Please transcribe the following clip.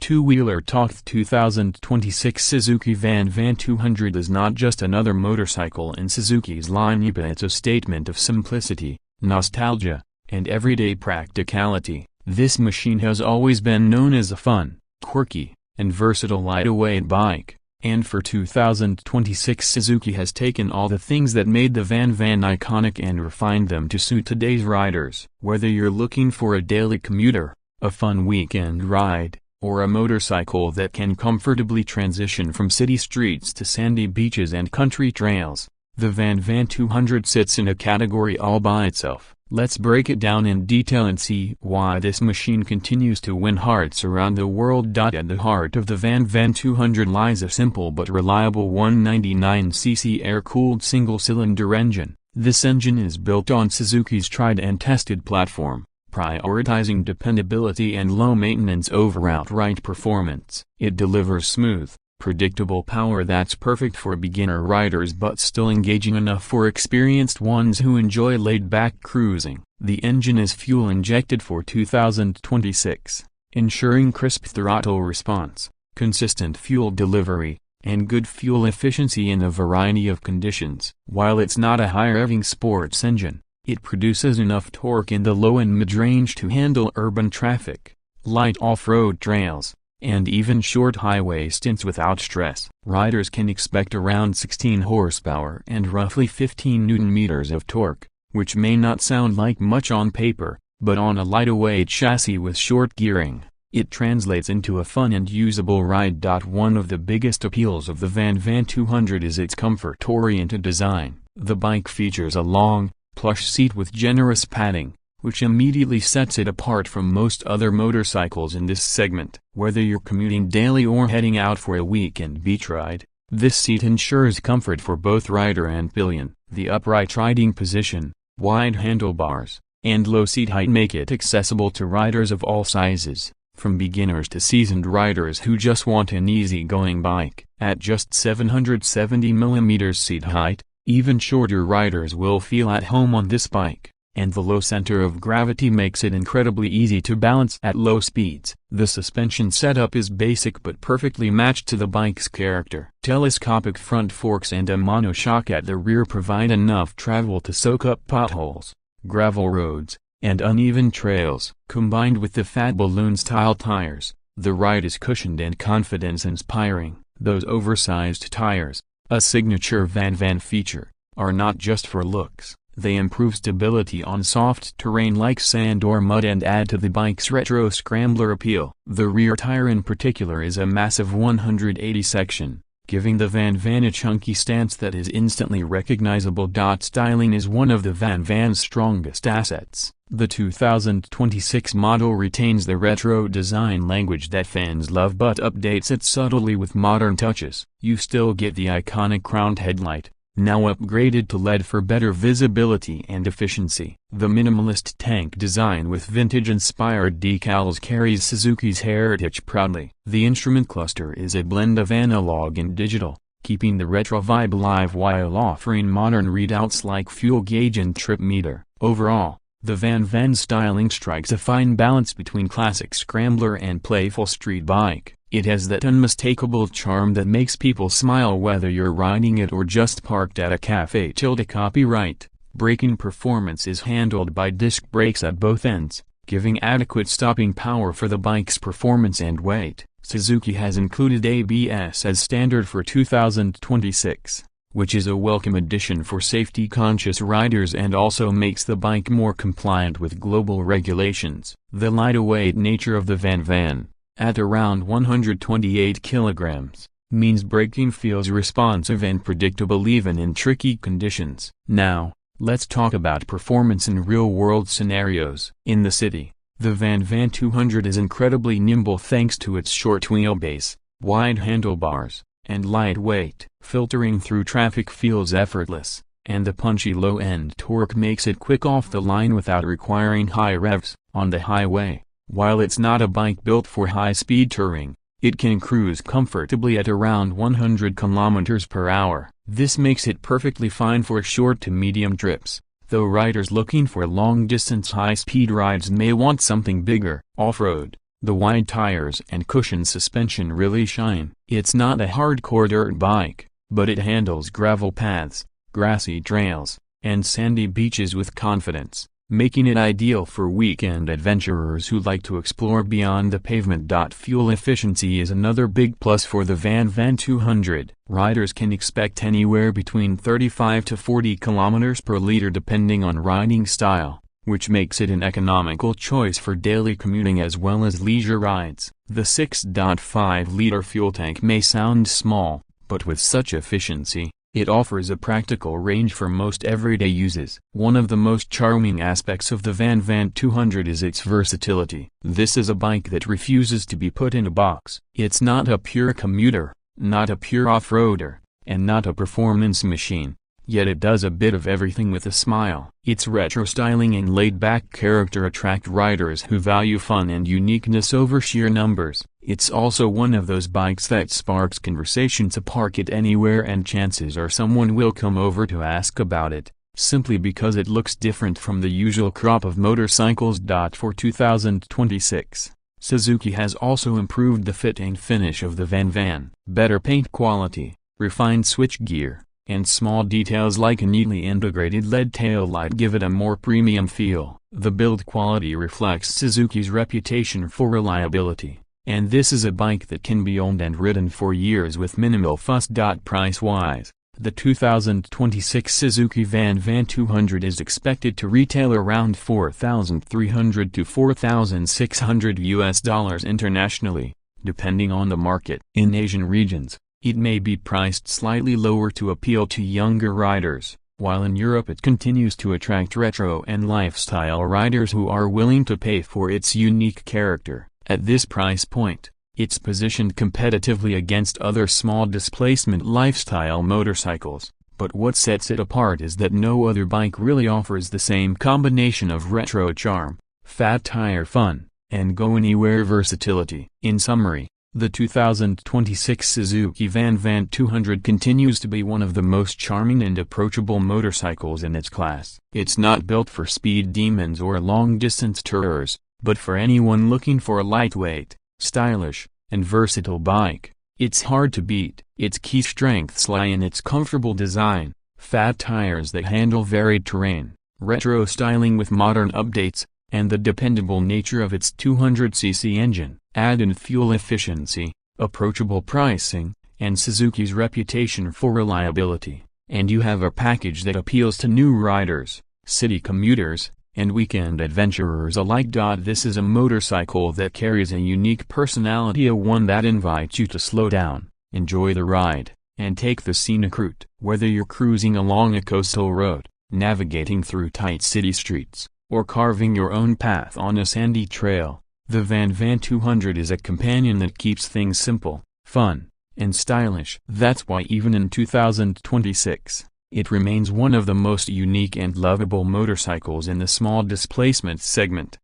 two-wheeler talk. 2026 Suzuki VanVan 200 is not just another motorcycle in Suzuki's lineup, it's a statement of simplicity, nostalgia, and everyday practicality. This machine has always been known as a fun, quirky, and versatile lightweight bike, and for 2026 Suzuki has taken all the things that made the VanVan iconic and refined them to suit today's riders. Whether you're looking for a daily commuter, a fun weekend ride, or a motorcycle that can comfortably transition from city streets to sandy beaches and country trails, the VanVan 200 sits in a category all by itself. Let's break it down in detail and see why this machine continues to win hearts around the world. At the heart of the VanVan 200 lies a simple but reliable 199cc air-cooled single-cylinder engine. This engine is built on Suzuki's tried and tested platform, prioritizing dependability and low maintenance over outright performance. It delivers smooth, predictable power that's perfect for beginner riders but still engaging enough for experienced ones who enjoy laid-back cruising. The engine is fuel-injected for 2026, ensuring crisp throttle response, consistent fuel delivery, and good fuel efficiency in a variety of conditions. While it's not a high-revving sports engine, it produces enough torque in the low and mid-range to handle urban traffic, light off-road trails, and even short highway stints without stress. Riders can expect around 16 horsepower and roughly 15 Nm of torque, which may not sound like much on paper, but on a lightweight chassis with short gearing, it translates into a fun and usable ride. One of the biggest appeals of the VanVan 200 is its comfort-oriented design. The bike features a long, plush seat with generous padding, which immediately sets it apart from most other motorcycles in this segment. Whether you're commuting daily or heading out for a weekend beach ride, this seat ensures comfort for both rider and pillion. The upright riding position, wide handlebars, and low seat height make it accessible to riders of all sizes, from beginners to seasoned riders who just want an easy-going bike. At just 770 mm seat height, even shorter riders will feel at home on this bike, and the low center of gravity makes it incredibly easy to balance at low speeds. The suspension setup is basic but perfectly matched to the bike's character. Telescopic front forks and a monoshock at the rear provide enough travel to soak up potholes, gravel roads, and uneven trails. Combined with the fat balloon-style tires, the ride is cushioned and confidence-inspiring. Those oversized tires, a signature VanVan feature, are not just for looks. They improve stability on soft terrain like sand or mud and add to the bike's retro scrambler appeal. The rear tire in particular is a massive 180 section, giving the VanVan a chunky stance that is instantly recognizable. Styling is one of the VanVan's strongest assets. The 2026 model retains the retro design language that fans love but updates it subtly with modern touches. You still get the iconic crowned headlight, now upgraded to LED for better visibility and efficiency. The minimalist tank design with vintage-inspired decals carries Suzuki's heritage proudly. The instrument cluster is a blend of analog and digital, keeping the retro vibe alive while offering modern readouts like fuel gauge and trip meter. Overall, the VanVan styling strikes a fine balance between classic scrambler and playful street bike. It has that unmistakable charm that makes people smile whether you're riding it or just parked at a cafe. Copyright. Braking performance is handled by disc brakes at both ends, giving adequate stopping power for the bike's performance and weight. Suzuki has included ABS as standard for 2026, which is a welcome addition for safety-conscious riders and also makes the bike more compliant with global regulations. The lightweight nature of the VanVan, at around 128 kilograms, means braking feels responsive and predictable even in tricky conditions. Now, let's talk about performance in real-world scenarios. In the city, the VanVan 200 is incredibly nimble thanks to its short wheelbase, wide handlebars, and light weight. Filtering through traffic feels effortless, and the punchy low-end torque makes it quick off the line without requiring high revs. On the highway, while it's not a bike built for high-speed touring, it can cruise comfortably at around 100 km/h. This makes it perfectly fine for short to medium trips, though riders looking for long-distance high-speed rides may want something bigger. Off-road, The wide tires and cushioned suspension really shine. It's not a hardcore dirt bike, but it handles gravel paths, grassy trails, and sandy beaches with confidence, making it ideal for weekend adventurers who like to explore beyond the pavement. Fuel efficiency is another big plus for the VanVan 200. Riders can expect anywhere between 35 to 40 kilometers per liter depending on riding style, which makes it an economical choice for daily commuting as well as leisure rides. The 6.5-liter fuel tank may sound small, but with such efficiency, it offers a practical range for most everyday uses. One of the most charming aspects of the VanVan 200 is its versatility. This is a bike that refuses to be put in a box. It's not a pure commuter, not a pure off-roader, and not a performance machine, yet it does a bit of everything with a smile. Its retro styling and laid-back character attract riders who value fun and uniqueness over sheer numbers. It's also one of those bikes that sparks conversation. To park it anywhere and chances are someone will come over to ask about it, simply because it looks different from the usual crop of motorcycles. For 2026, Suzuki has also improved the fit and finish of the VanVan. Better paint quality, refined switchgear, and small details like a neatly integrated LED taillight give it a more premium feel. The build quality reflects Suzuki's reputation for reliability, and this is a bike that can be owned and ridden for years with minimal fuss. Price-wise, the 2026 Suzuki VanVan 200 is expected to retail around $4,300 to $4,600 internationally, depending on the market. In Asian regions, it may be priced slightly lower to appeal to younger riders, while in Europe it continues to attract retro and lifestyle riders who are willing to pay for its unique character. At this price point, it's positioned competitively against other small displacement lifestyle motorcycles, but what sets it apart is that no other bike really offers the same combination of retro charm, fat tire fun, and go-anywhere versatility. In summary, the 2026 Suzuki VanVan 200 continues to be one of the most charming and approachable motorcycles in its class. It's not built for speed demons or long-distance tourers, but for anyone looking for a lightweight, stylish, and versatile bike. It's hard to beat. Its key strengths lie in its comfortable design, fat tires that handle varied terrain, retro styling with modern updates, and the dependable nature of its 200cc engine. Add in fuel efficiency, approachable pricing, and Suzuki's reputation for reliability, and you have a package that appeals to new riders, city commuters, and weekend adventurers alike. This is a motorcycle that carries a unique personality, one that invites you to slow down, enjoy the ride, and take the scenic route. Whether you're cruising along a coastal road, navigating through tight city streets, or carving your own path on a sandy trail, the VanVan 200 is a companion that keeps things simple, fun, and stylish. That's why even in 2026, it remains one of the most unique and lovable motorcycles in the small displacement segment.